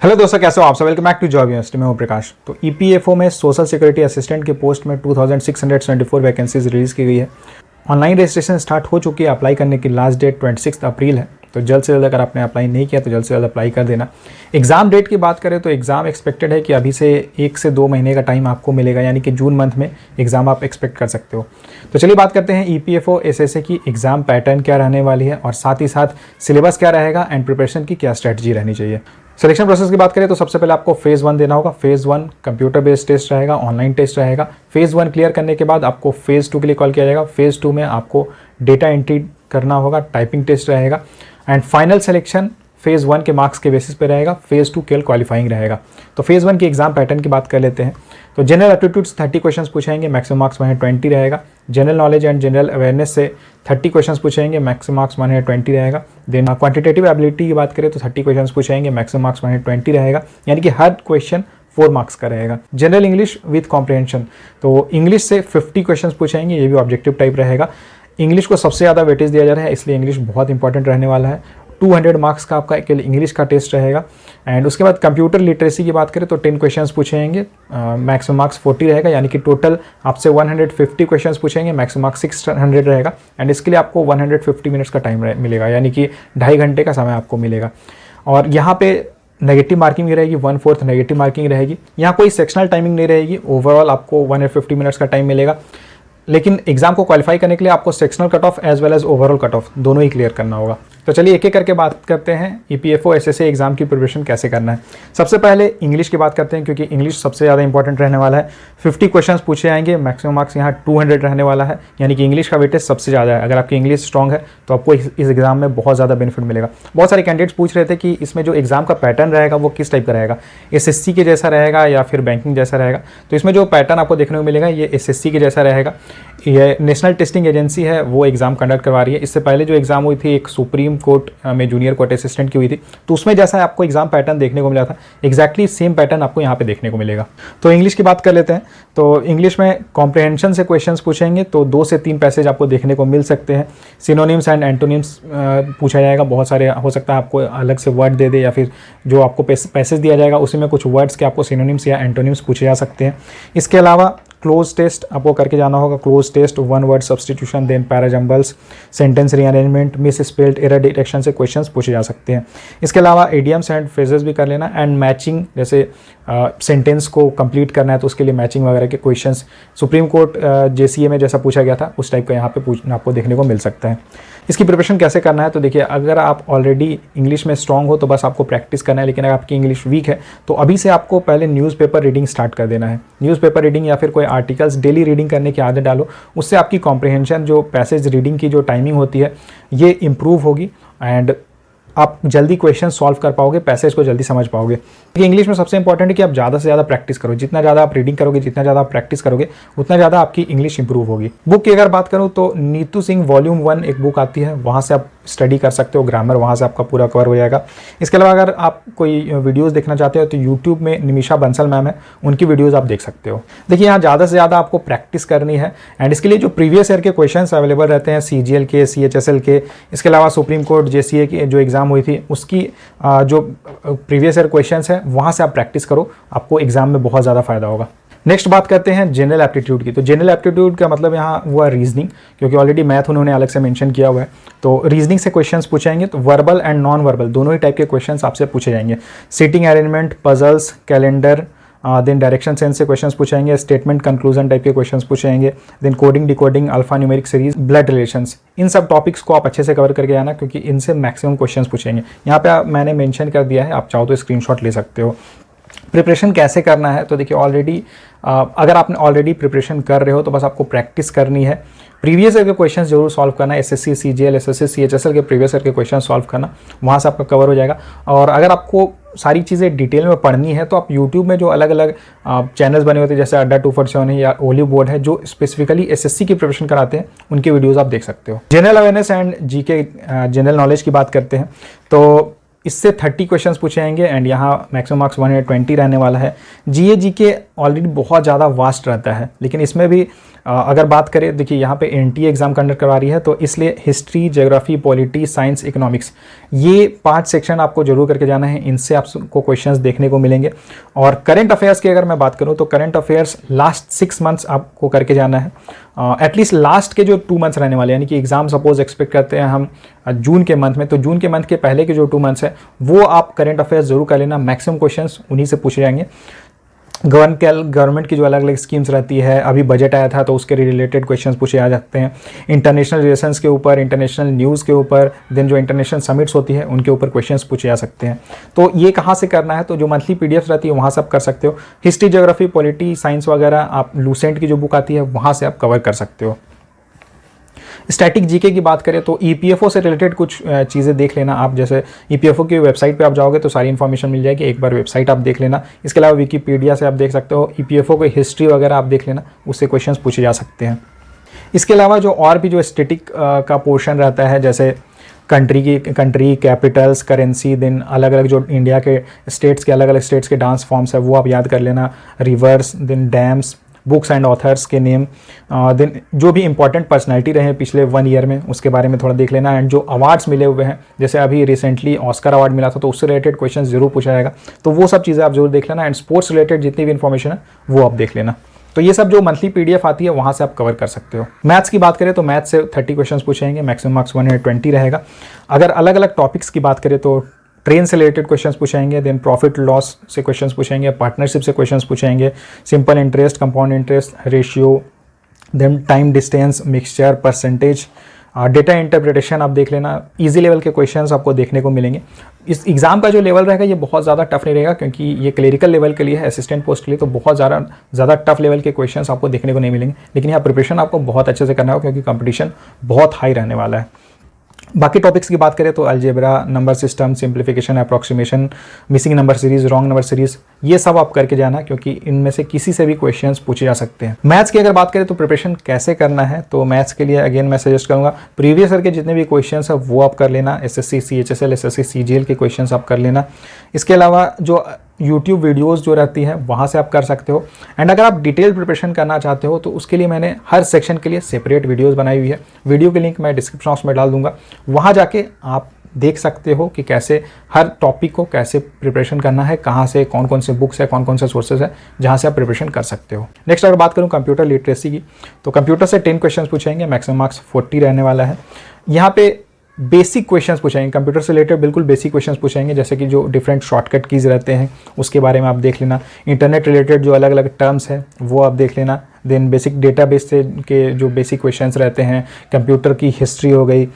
Hello दोस्तों, कैसे हो आप सब। Welcome back to job university में हूं प्रकाश। तो ईपीएफओ में सोशल सिक्योरिटी असिस्टेंट के पोस्ट में 2624 वैकेंसीज रिलीज़ की गई है। ऑनलाइन रजिस्ट्रेशन स्टार्ट हो चुकी है। अप्लाई करने की लास्ट डेट 26 अप्रैल है। तो जल्द से जल्द अगर आपने अप्लाई नहीं किया तो जल्द से जल्द अप्लाई कर देना। एग्ज़ाम डेट की बात करें तो एग्ज़ाम एक्सपेक्टेड है कि अभी से 1 से 2 महीने का टाइम आपको मिलेगा, यानी कि जून मंथ में एग्ज़ाम आप एक्सपेक्ट कर सकते हो। तो चलिए बात करते हैं ईपीएफओ एसएसए की एग्ज़ाम पैटर्न क्या रहने वाली है और साथ ही साथ सिलेबस क्या रहेगा एंड प्रिपरेशन की क्या स्ट्रैटेजी रहनी चाहिए। सिलेक्शन प्रोसेस की बात करें तो सबसे पहले आपको फेज़ 1 देना होगा। फेज़ 1 कंप्यूटर बेस्ड टेस्ट रहेगा, ऑनलाइन टेस्ट रहेगा। फेज़ 1 क्लियर करने के बाद आपको फेज़ 2 के लिए कॉल किया जाएगा। फेज़ 2 में आपको डेटा एंट्री करना होगा, टाइपिंग टेस्ट रहेगा एंड फाइनल सिलेक्शन फेज़ 1 के मार्क्स के बेसिस पे रहेगा। फेज़ 2 केवल क्वालिफाइंग रहेगा। तो फेज़ 1 की एग्जाम पैटर्न की बात कर लेते हैं। तो जनरल एप्टीट्यूड्स 30 क्वेश्चंस पूछेंगे, मैक्सिमम मार्क्स 120 रहेगा। General knowledge and general awareness से 30 क्वेश्चंस पूछेंगे, मैक्सिमम मार्क्स 120 रहेगा। देन क्वांटिटेटिव एबिलिटी की बात करें तो 30 क्वेश्चंस पूछेंगे, मैक्सिमम मार्क्स 120 रहेगा, यानी कि हर क्वेश्चन 4 मार्क्स का रहेगा। जनरल इंग्लिश विद कॉम्प्रिहेंशन, तो इंग्लिश से 50 क्वेश्चंस पूछेंगे, ये भी ऑब्जेक्टिव टाइप रहेगा। इंग्लिश को सबसे ज़्यादा वेटेज दिया जा रहा है, इसलिए इंग्लिश बहुत इंपॉर्टेंट रहने वाला है। 200 मार्क्स का आपका केवल इंग्लिश का टेस्ट रहेगा। एंड उसके बाद कंप्यूटर लिटरेसी की बात करें तो 10 क्वेश्चंस पूछेंगे, मैक्सिमम मार्क्स 40 रहेगा, यानी कि टोटल आपसे 150 क्वेश्चंस पूछेंगे, मैक्सिमम मार्क्स 600 रहेगा। एंड इसके लिए आपको 150 मिनट्स का टाइम मिलेगा, यानी कि 2.5 घंटे का समय आपको मिलेगा। और यहाँ पे नेगेटिव मार्किंग भी रहेगी, 1/4 नेगेटिव मार्किंग रहेगी। यहाँ कोई सेक्शनल टाइमिंग नहीं रहेगी, ओवरऑल आपको 150 मिनट्स का टाइम मिलेगा। लेकिन एग्जाम को क्वालिफाई करने के लिए आपको sectional cut off as well as overall cut off दोनों ही क्लियर करना होगा। तो चलिए एक एक करके बात करते हैं ईपीएफओ एसएसए एग्जाम की प्रिपरेशन कैसे करना है। सबसे पहले इंग्लिश की बात करते हैं, क्योंकि इंग्लिश सबसे ज़्यादा इंपॉर्टेंट रहने वाला है। 50 क्वेश्चंस पूछे जाएंगे, मैक्सिमम मार्क्स यहाँ 200 रहने वाला है, यानी कि इंग्लिश का वेटेज सबसे ज़्यादा है। अगर आपकी इंग्लिश स्ट्रॉन्ग है तो आपको इस एग्जाम में बहुत ज़्यादा बेनिफिट मिलेगा। बहुत सारे कैंडिडेट्स पूछ रहे थे कि इसमें जो एग्जाम का पैटर्न रहेगा वो किस टाइप का रहेगा, एसएससी के जैसा रहेगा या फिर बैंकिंग जैसा रहेगा। तो इसमें जो पैटर्न आपको देखने को मिलेगा ये एसएससी के जैसा रहेगा। ये नेशनल टेस्टिंग एजेंसी है, वो एग्जाम कंडक्ट करवा रही है। इससे पहले जो एग्जाम हुई थी एक सुप्रीम कोर्ट में जूनियर कोर्ट असिस्टेंट की हुई थी, तो उसमें जैसा आपको एग्जाम पैटर्न देखने को मिला था एग्जैक्टली सेम पैटर्न आपको यहाँ पे देखने को मिलेगा। तो इंग्लिश की बात कर लेते हैं। तो इंग्लिश में कॉम्प्रिहेंशन से क्वेश्चंस पूछेंगे, तो 2 से 3 पैसेज आपको देखने को मिल सकते हैं। सिनोनिम्स एंड एंटोनिम्स पूछा जाएगा, बहुत सारे हो सकता है आपको अलग से वर्ड दे दे, या फिर जो आपको पैसेज दिया जाएगा उसी में कुछ वर्ड्स के आपको सिनोनिम्स या एंटोनिम्स पूछे जा सकते हैं। इसके अलावा क्लोज टेस्ट आपको करके जाना होगा। Cloze test, 1 word substitution, then parajumbles, sentence rearrangement, misspelled, error detection से क्वेश्चंस पूछे जा सकते हैं। इसके अलावा इडियम्स एंड फ्रेजेस भी कर लेना। एंड मैचिंग, जैसे सेंटेंस को कंप्लीट करना है तो उसके लिए मैचिंग वगैरह के क्वेश्चंस सुप्रीम कोर्ट जेसीए में जैसा पूछा गया था उस टाइप का यहाँ पे आपको देखने को मिल सकता है। इसकी प्रिपरेशन कैसे करना है, तो देखिए अगर आप ऑलरेडी इंग्लिश में स्ट्रांग हो तो बस आपको प्रैक्टिस करना है, लेकिन अगर आपकी इंग्लिश वीक है तो अभी से आपको पहले न्यूज़पेपर रीडिंग स्टार्ट कर देना है। न्यूज़पेपर रीडिंग या फिर कोई आर्टिकल्स डेली रीडिंग करने की आदत डालो, उससे आपकी कॉम्प्रिहेंशन, जो पैसेज रीडिंग की जो टाइमिंग होती है ये इंप्रूव होगी एंड आप जल्दी क्वेश्चन सॉल्व कर पाओगे, पैसेज को जल्दी समझ पाओगे। क्योंकि इंग्लिश में सबसे इंपॉर्टेंट है कि आप ज़्यादा से ज़्यादा प्रैक्टिस करो। जितना ज़्यादा आप रीडिंग करोगे, जितना ज़्यादा आप प्रैक्टिस करोगे, उतना ज़्यादा आपकी इंग्लिश इंप्रूव होगी। बुक की अगर बात करूँ तो नीतू सिंह वॉल्यूम 1 एक बुक आती है, वहाँ से आप स्टडी कर सकते हो, ग्रामर वहाँ से आपका पूरा कवर हो जाएगा। इसके अलावा अगर आप कोई वीडियोज़ देखना चाहते हो तो यूट्यूब में निमिषा बंसल मैम है, उनकी वीडियोज़ आप देख सकते हो। देखिए यहाँ ज़्यादा से ज़्यादा आपको प्रैक्टिस करनी है एंड इसके लिए जो प्रीवियस ईयर के क्वेश्चंस अवेलेबल रहते हैं, CGL के, CHSL के, इसके अलावा सुप्रीम कोर्ट JCA की जो एग्ज़ाम हुई थी उसकी जो प्रीवियस ईयर क्वेश्चंस है वहाँ से आप प्रैक्टिस करो, आपको एग्जाम में बहुत ज़्यादा फायदा होगा। नेक्स्ट बात करते हैं जनरल एप्टीट्यूड की। तो जनरल एप्टीट्यूड का मतलब यहाँ हुआ रीजनिंग, क्योंकि ऑलरेडी मैथ उन्होंने अलग से मेंशन किया हुआ है। तो रीजनिंग से क्वेश्चंस पूछेंगे, तो वर्बल एंड नॉन वर्बल दोनों ही टाइप के क्वेश्चंस आपसे पूछे जाएंगे। Seating arrangement, puzzles, calendar, then direction sense से क्वेश्चंस पूछेंगे, स्टेटमेंट कंक्लूजन टाइप के क्वेश्चंस पूछेंगे, then coding, decoding, alpha numeric series, blood relations, इन सब टॉपिक्स को आप अच्छे से कवर करके आना, क्योंकि इनसे मैक्सिमम क्वेश्चंस पूछेंगे। यहाँ पे मैंने मेंशन कर दिया है, आप चाहो तो स्क्रीनशॉट ले सकते हो। प्रिपरेशन कैसे करना है, तो देखिए ऑलरेडी अगर आपने ऑलरेडी प्रिपरेशन कर रहे हो तो बस आपको प्रैक्टिस करनी है। प्रीवियस ईयर के क्वेश्चन जरूर सॉल्व करना, SSC, CGL, SSC, CHSL के प्रीवियस ईयर के क्वेश्चन सॉल्व करना, वहाँ से आपका कवर हो जाएगा। और अगर आपको सारी चीज़ें डिटेल में पढ़नी है तो आप यूट्यूब में जो अलग अलग चैनल्स बने होते हैं, जैसे अड्डा 247 है या ओलिव बोर्ड है, जो स्पेसिफिकली SSC की प्रिपरेशन कराते हैं, उनके वीडियोज़ आप देख सकते हो। General awareness and GK general knowledge की बात करते हैं, तो इससे 30 क्वेश्चंस पूछे जाएंगे एंड यहाँ मैक्सिमम मार्क्स 120 रहने वाला है। GA GK ऑलरेडी बहुत ज़्यादा वास्ट रहता है, लेकिन इसमें भी अगर बात करें, देखिए यहाँ पे एनटीए एग्जाम कंडक्ट करवा रही है, तो इसलिए history, geography, polity, science, economics, ये 5 सेक्शन आपको जरूर करके जाना है। इनसे आपको क्वेश्चंस देखने को मिलेंगे। और करंट अफेयर्स की अगर मैं बात करूँ तो करंट अफेयर्स लास्ट 6 मंथ्स आपको करके जाना है। एटलीस्ट लास्ट के जो 2 मंथ्स रहने वाले, यानी कि एग्जाम सपोज एक्सपेक्ट करते हैं हम जून के मंथ में, तो जून के मंथ के पहले के जो 2 मंथ्स है वो आप करंट अफेयर्स जरूर कर लेना। मैक्सिमम क्वेश्चंस उन्हीं से पूछे जाएंगे। गवर्नमेंट की जो अलग अलग स्कीम्स रहती है, अभी बजट आया था तो उसके रिलेटेड क्वेश्चंस पूछे आ जाते हैं। इंटरनेशनल रिलेशंस के ऊपर, इंटरनेशनल न्यूज़ के ऊपर, देन जो इंटरनेशनल समिट्स होती है उनके ऊपर क्वेश्चंस पूछे जा सकते हैं। तो ये कहाँ से करना है, तो जो मंथली पीडीएफ रहती है वहाँ से आप कर सकते हो। हिस्ट्री, ज्योग्राफी, पॉलिटी, साइंस वगैरह आप लूसेंट की जो बुक आती है वहाँ से आप कवर कर सकते हो। स्टैटिक जीके की बात करें तो ईपीएफओ से रिलेटेड कुछ चीज़ें देख लेना आप। जैसे ईपीएफओ की वेबसाइट पे आप जाओगे तो सारी इन्फॉर्मेशन मिल जाएगी, एक बार वेबसाइट आप देख लेना। इसके अलावा विकीपीडिया से आप देख सकते हो। ईपीएफओ की हिस्ट्री वगैरह आप देख लेना, उससे क्वेश्चंस पूछे जा सकते हैं। इसके अलावा जो और भी जो स्टैटिक का पोर्शन रहता है, जैसे कंट्री, कैपिटल्स, करेंसी, देन अलग अलग जो इंडिया के स्टेट्स के अलग अलग स्टेट्स के डांस फॉर्म्स है वो आप याद कर लेना। Rivers, then dams, books and authors के नेम, देन जो भी इंपॉर्टेंट पर्सनैलिटी रहे पिछले 1 ईयर में उसके बारे में थोड़ा देख लेना। एंड जो अवार्ड्स मिले हुए हैं, जैसे अभी रिसेंटली ऑस्कर अवार्ड मिला था तो उससे रिलेटेड क्वेश्चन जरूर पूछा जाएगा, तो वो सब चीज़ें आप जरूर देख लेना। एंड स्पोर्ट्स रिलेटेड जितनी भी इन्फॉर्मेशन है वो आप देख लेना। तो ये सब जो मंथली पीडीएफ आती है वहाँ से आप कवर कर सकते हो। मैथ्स की बात करें तो मैथ्स से 30 क्वेश्चन पूछेंगे, मैक्सिमम मार्क्स 120 रहेगा। अगर अलग अलग टॉपिक्स की बात करें तो ट्रेन से रिलेटेड क्वेश्चंस पूछेंगे, देन प्रॉफिट लॉस से क्वेश्चंस पूछेंगे, पार्टनरशिप से क्वेश्चंस पूछेंगे, simple interest, compound interest, ratio, then time distance, mixture, percentage, data interpretation आप देख लेना। इजी लेवल के क्वेश्चंस आपको देखने को मिलेंगे। इस एग्जाम का जो लेवल रहेगा ये बहुत ज़्यादा टफ नहीं रहेगा, क्योंकि ये क्लरिकल लेवल के लिए है, असिस्टेंट पोस्ट के लिए, तो बहुत ज़्यादा टफ लेवल के क्वेश्चंस आपको देखने को नहीं मिलेंगे। लेकिन यहाँ प्रिपरेशन आपको बहुत अच्छे से करना होगा, क्योंकि कंपटीशन बहुत हाई रहने वाला है। बाकी टॉपिक्स की बात करें तो algebra, number system, simplification, approximation, missing number series, wrong number series, ये सब आप करके जाना, क्योंकि इनमें से किसी से भी क्वेश्चंस पूछे जा सकते हैं। मैथ्स की अगर बात करें तो प्रिपरेशन कैसे करना है, तो मैथ्स के लिए अगेन मैं सजेस्ट करूंगा प्रीवियस ईयर के जितने भी क्वेश्चंस है वो आप कर लेना। एसएससी, सीएचएसएल, एसएससी, सीजीएल के क्वेश्चंस आप कर लेना। इसके अलावा जो यूट्यूब वीडियोस जो रहती हैं वहाँ से आप कर सकते हो। एंड अगर आप डिटेल प्रिपरेशन करना चाहते हो तो उसके लिए मैंने हर सेक्शन के लिए सेपरेट वीडियोस बनाई हुई है। वीडियो की लिंक मैं डिस्क्रिप्शन बॉक्स में डाल दूंगा, वहाँ जाके आप देख सकते हो कि कैसे हर टॉपिक को कैसे प्रिपरेशन करना है, कहाँ से कौन कौन से बुक्स है, कौन कौन से सोर्सेज है जहाँ से आप प्रिपरेशन कर सकते हो। नेक्स्ट अगर बात करूँ कंप्यूटर लिटरेसी की, तो कंप्यूटर से 10 क्वेश्चन पूछेंगे, मैक्सिमम मार्क्स 40 रहने वाला है। यहाँ पे बेसिक क्वेश्चंस पूछेंगे, कंप्यूटर से रिलेटेड बिल्कुल बेसिक क्वेश्चंस पूछेंगे, जैसे कि जो डिफरेंट शॉर्टकट कीज रहते हैं उसके बारे में आप देख लेना। इंटरनेट रिलेटेड जो अलग अलग टर्म्स हैं वो आप देख लेना। देन बेसिक डेटाबेस से के जो बेसिक क्वेश्चंस रहते हैं, कंप्यूटर की हिस्ट्री हो गई,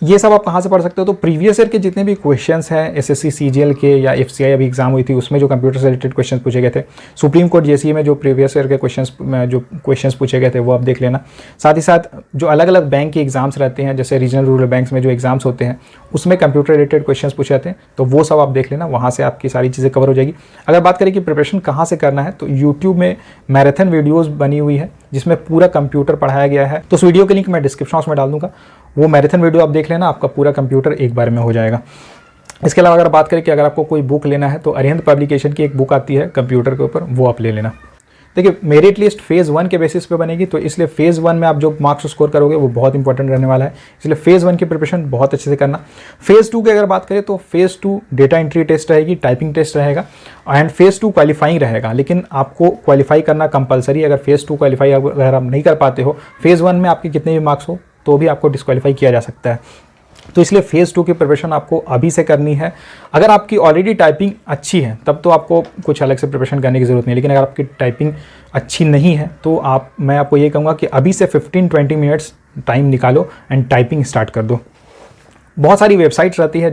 ये सब आप कहाँ से पढ़ सकते हो, तो प्रीवियस ईयर के जितने भी क्वेश्चंस हैं एसएससी, सीजीएल के या एफसीआई अभी एग्जाम हुई थी उसमें जो कंप्यूटर से रिलेटेड क्वेश्चंस पूछे गए थे, सुप्रीम कोर्ट जेसीए में जो प्रीवियस ईयर के क्वेश्चंस पूछे गए थे वो आप देख लेना। साथ ही साथ जो अलग अलग बैंक के एग्जाम्स रहते हैं, जैसे रीजनल रूरल बैंक्स में जो एग्जाम्स होते हैं उसमें कंप्यूटर रिलेटेड क्वेश्चंस पूछे जाते हैं, तो वो सब आप देख लेना, वहाँ से आपकी सारी चीज़ें कवर हो जाएगी। अगर बात करें कि प्रिपरेशन कहाँ से करना है, तो यूट्यूब में मैराथन वीडियोज़ बनी हुई है जिसमें पूरा कंप्यूटर पढ़ाया गया है, तो उस वीडियो के लिंक मैं डिस्क्रिप्शन बॉक्स में डाल दूंगा। वो मैराथन वीडियो आप देख लेना, आपका पूरा कंप्यूटर एक बार में हो जाएगा। इसके अलावा अगर बात करें कि अगर आपको कोई बुक लेना है तो अरिहंत पब्लिकेशन की एक बुक आती है कंप्यूटर के ऊपर, वो आप ले लेना। देखिए मेरिट लिस्ट फेज़ 1 के बेसिस पे बनेगी, तो इसलिए फेज़ 1 में आप जो मार्क्स स्कोर करोगे वो बहुत इंपॉर्टेंट रहने वाला है, इसलिए फेज़ 1 की प्रिपरेशन बहुत अच्छे से करना। फेज़ 2 की अगर बात करें तो फेज़ 2 डेटा एंट्री टेस्ट रहेगी, टाइपिंग टेस्ट रहेगा एंड फेज़ 2 क्वालिफाइंग रहेगा, लेकिन आपको क्वालिफाई करना कंपलसरी। अगर फेज़ 2 क्वालिफाई अगर आप नहीं कर पाते हो, फेज़ 1 में आपके कितने भी मार्क्स हो तो भी आपको डिस्क्वालीफाई किया जा सकता है, तो इसलिए फेज़ 2 की प्रिपरेशन आपको अभी से करनी है। अगर आपकी ऑलरेडी टाइपिंग अच्छी है तब तो आपको कुछ अलग से प्रिपरेशन करने की ज़रूरत नहीं, लेकिन अगर आपकी टाइपिंग अच्छी नहीं है तो मैं आपको ये कहूँगा कि अभी से 15-20 मिनट्स टाइम निकालो एंड टाइपिंग स्टार्ट कर दो। बहुत सारी वेबसाइट्स रहती है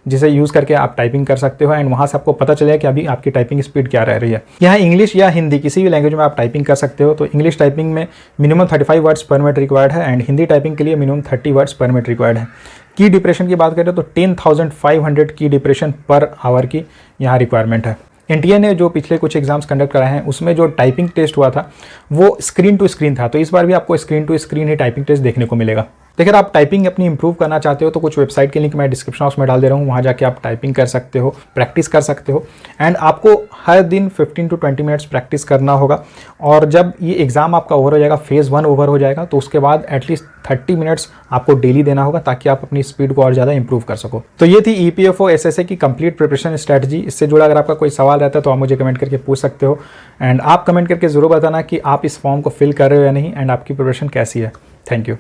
जिसे यूज़ करके आप टाइपिंग कर सकते हो एंड वहाँ से आपको पता चलेगा कि अभी आपकी टाइपिंग स्पीड क्या रह रही है। यहाँ इंग्लिश या हिंदी किसी भी लैंग्वेज में आप टाइपिंग कर सकते हो, तो इंग्लिश टाइपिंग में मिनिमम 35 वर्ड्स पर मिनट रिक्वायर्ड है एंड हिंदी टाइपिंग के लिए मिनिमम 30 वर्ड्स पर मिनट रिक्वायर्ड है। की डिप्रेशन की बात करें तो 10,500 की डिप्रेशन पर आवर की यहाँ रिक्वायरमेंट है। एनटीए ने जो पिछले कुछ एग्जाम्स कंडक्ट कराए हैं उसमें जो टाइपिंग टेस्ट हुआ था वो स्क्रीन टू स्क्रीन था, तो इस बार भी आपको स्क्रीन टू स्क्रीन ही टाइपिंग टेस्ट देखने को मिलेगा। देखिए आप टाइपिंग अपनी इंप्रूव करना चाहते हो तो कुछ वेबसाइट के लिंक मैं डिस्क्रिप्शन बॉक्स में डाल दे रहा हूँ, वहाँ जाके आप टाइपिंग कर सकते हो, प्रैक्टिस कर सकते हो। एंड आपको हर दिन 15 to 20 मिनट्स प्रैक्टिस करना होगा। और जब ये एग्ज़ाम आपका ओवर हो जाएगा, फेज़ 1 ओवर हो जाएगा, तो उसके बाद एटलीस्ट 30 मिनट्स आपको डेली देना होगा ताकि आप अपनी स्पीड को और ज़्यादा इंप्रूव कर सको। तो ये थी EPFO SSA की कंप्लीट प्रिपरेशन स्ट्रैटेजी। इससे जुड़ा अगर आपका कोई सवाल रहता है तो आप मुझे कमेंट करके पूछ सकते हो। एंड आप कमेंट करके ज़रूर बताना कि आप इस फॉर्म को फिल कर रहे हो या नहीं, एंड आपकी प्रिपरेशन कैसी है। Thank you.